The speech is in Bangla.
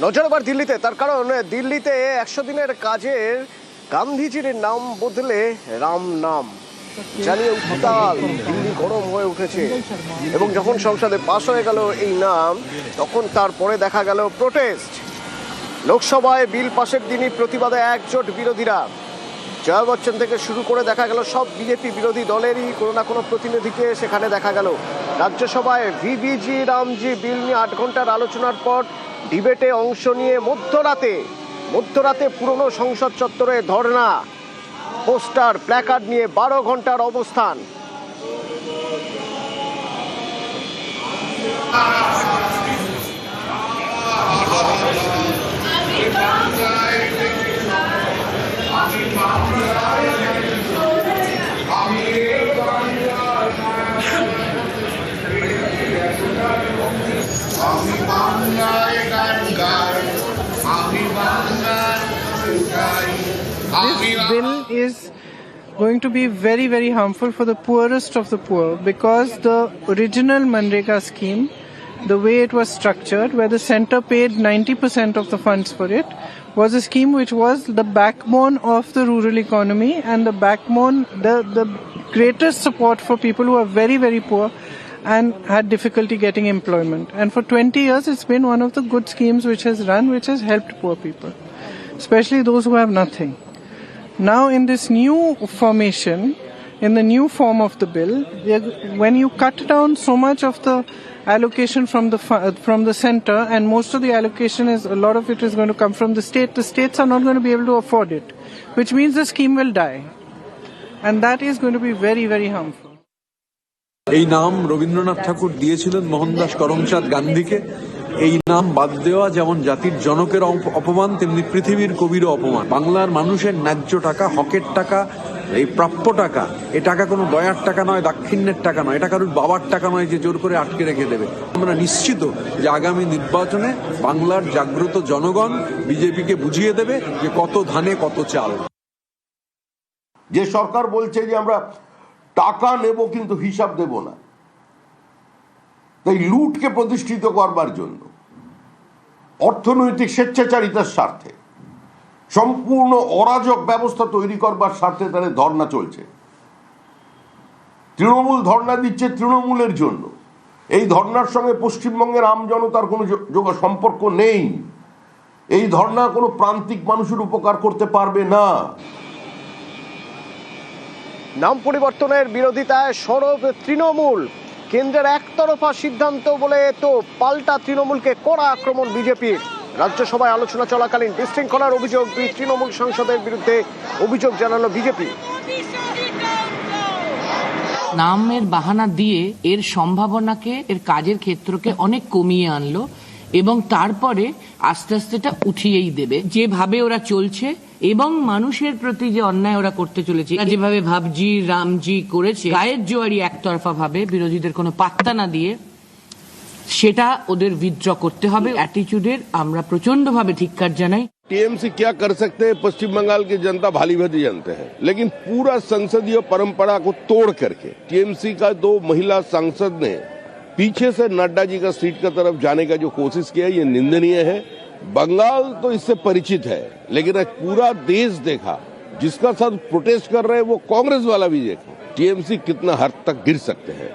নজর আবার দিল্লিতে, তার কারণ দিল্লিতে 100 দিনের কাজের গান্ধীজির নাম বদলে রাম নাম জানিয়ে উত্তাল দিল্লি গরম হয়ে উঠেছে। এবং যখন সংসদে পাশ হয়ে গেল এই নাম, তখন তারপরে দেখা গেল প্রোটেস্ট। লোকসভায় বিল পাশের দিনই প্রতিবাদে একজোট বিরোধীরা। জয়া বচ্চন থেকে শুরু করে দেখা গেল সব বিজেপি বিরোধী দলেরই কোনো না কোনো প্রতিনিধিকে সেখানে দেখা গেল। রাজ্যসভায় ভিভিজি রামজি বিল নিয়ে 8 ঘন্টার আলোচনার পর ডিবেটে অংশ নিয়ে মধ্যরাতে পুরনো সংসদ চত্বরে ধর্ণা, পোস্টার প্ল্যাকার্ড নিয়ে 12 ঘন্টার অবস্থান। This bill is going to be very, very harmful for the poorest of the poor, because the original Manrega scheme, the way it was structured, where the centre paid 90% of the funds for it, was a scheme which was the backbone of the rural economy and the backbone, the greatest support for people who are very, very poor and had difficulty getting employment. And for 20 years, it's been one of the good schemes which has run, which has helped poor people, especially those who have nothing. Now, in this new formation, in the new form of the bill, when you cut down so much of the allocation from the centre, and most of the allocation is, a lot of it is going to come from the states are not going to be able to afford it, which means the scheme will die. And that is going to be very, very harmful. এই নাম রবীন্দ্রনাথ ঠাকুর দিয়েছিলেন মোহনদাস করমচাঁদ গান্ধীকে। এই নাম বাদ দেওয়া যেমন জাতির জনকের অপমান, তেমনি পৃথিবীর কবিরও অপমান। বাংলার মানুষের ন্যায্য টাকা, হকের টাকা, এই প্রাপ্য টাকা, এ টাকা কোনো দয়ার টাকা নয়, দাক্ষিণ্যের টাকা নয়, এটা কারোর বাবার টাকা নয় যে জোর করে আটকে রেখে দেবে। আমরা নিশ্চিত যে আগামী নির্বাচনে বাংলার জাগ্রত জনগণ বিজেপিকে বুঝিয়ে দেবে যে কত ধানে কত চাল। যে সরকার বলছে যে আমরা টাকা নেব কিন্তু হিসাব দেব না, তাই লুটকে প্রতিষ্ঠিত করবার জন্য অর্থনৈতিক স্বেচ্ছাচারিতার স্বার্থে সম্পূর্ণ অরাজক ব্যবস্থা তৈরি করবার স্বার্থে তাদের ধর্ণা চলছে। তৃণমূল ধর্ণা দিচ্ছে তৃণমূলের জন্য। এই ধর্ণার সঙ্গে পশ্চিমবঙ্গের আম জনতার কোনো সম্পর্ক নেই। এই ধর্ণা কোনো প্রান্তিক মানুষের উপকার করতে পারবে না। নাম পরিবর্তনের বিরোধিতায় সরব তৃণমূল। কেন্দ্রের একতরফা সিদ্ধান্ত বলে তো পাল্টা তৃণমূলকে কড়া আক্রমণ বিজেপির। রাজ্যসভায় আলোচনা চলাকালীন বিশৃঙ্খলার অভিযোগ তৃণমূল সাংসদের বিরুদ্ধে অভিযোগ জানালো বিজেপি। নামের বাহানা দিয়ে এর সম্ভাবনাকে, এর কাজের ক্ষেত্রকে অনেক কমিয়ে আনলো এবং তারপরে আস্তে আস্তে এটা উঠিয়েই দেবে। যেভাবে ওরা চলছে এবং মানুষের প্রতি যে অন্যায় ওরা করতে চলেছে, যেভাবে ভাবজি রামজি করেছে, গায়ের জোয়ারি একতরফা ভাবে বিরোধীদের কোনো পাত্তা না দিয়ে, সেটা ওদের উইথড্র করতে হবে। অ্যাটিটিউডের আমরা প্রচন্ড ভাবে ধিক্কার জানাই। टीएमसी क्या कर सकते हैं, पश्चिम बंगाल की जनता भाली भांति जानते हैं, लेकिन पूरा संसदीय परंपरा को तोड़ करके टीएमसी का 2 महिला सांसद ने पीछे से नड्डा जी का सीट की तरफ जाने का जो कोशिश किया, ये निंदनीय है। बंगाल तो इससे परिचित है, लेकिन आज पूरा देश देखा, जिसका साथ प्रोटेस्ट कर रहे हैं वो कांग्रेस वाला भी देखा, टीएमसी कितना हद तक गिर सकते हैं।